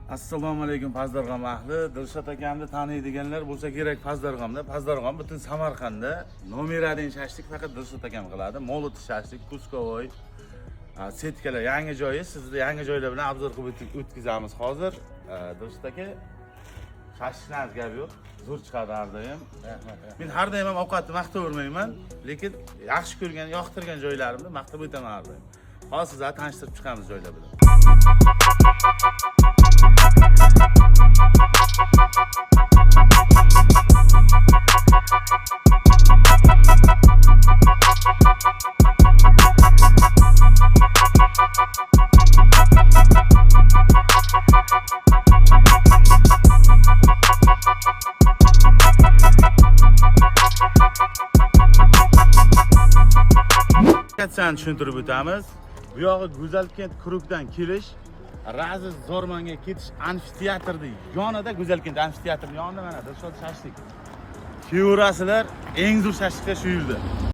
Assalomu alaykum Pazdarg'om ahli. Dilshod akamni taniydiganlar bo'lsa kerak Pazdarg'omda. Pazdarg'om butun Samarqandda nomeradiy shashlik faqat Dilshod akam qiladi. Molot shashlik, Kuskovoy, setkalar yangi joyi. Sizni yangi joylar bilan obzor qilib o'tkazamiz hozir. Dilshod aka shashliklar gap yo'q. Zo'r chiqadi har doim. Men har doim ham ovqatni maqtavermayman, lekin yaxshi ko'rgan, yoqtirgan joylarimni maqtab o'taman har doim. Hozir sizlarga tanishtirib chiqamiz joylar bilan. Sen tushuntirib o'tamiz. Bu yog'i Go'zalkent Kurukdan kelish, Razi Zormonga ketish amfiteatrning yonida, Go'zalkent amfiteatrining yonida mana Dilshod shashlik. Kevrasizlar, eng zo'r shashliklar shu yerda.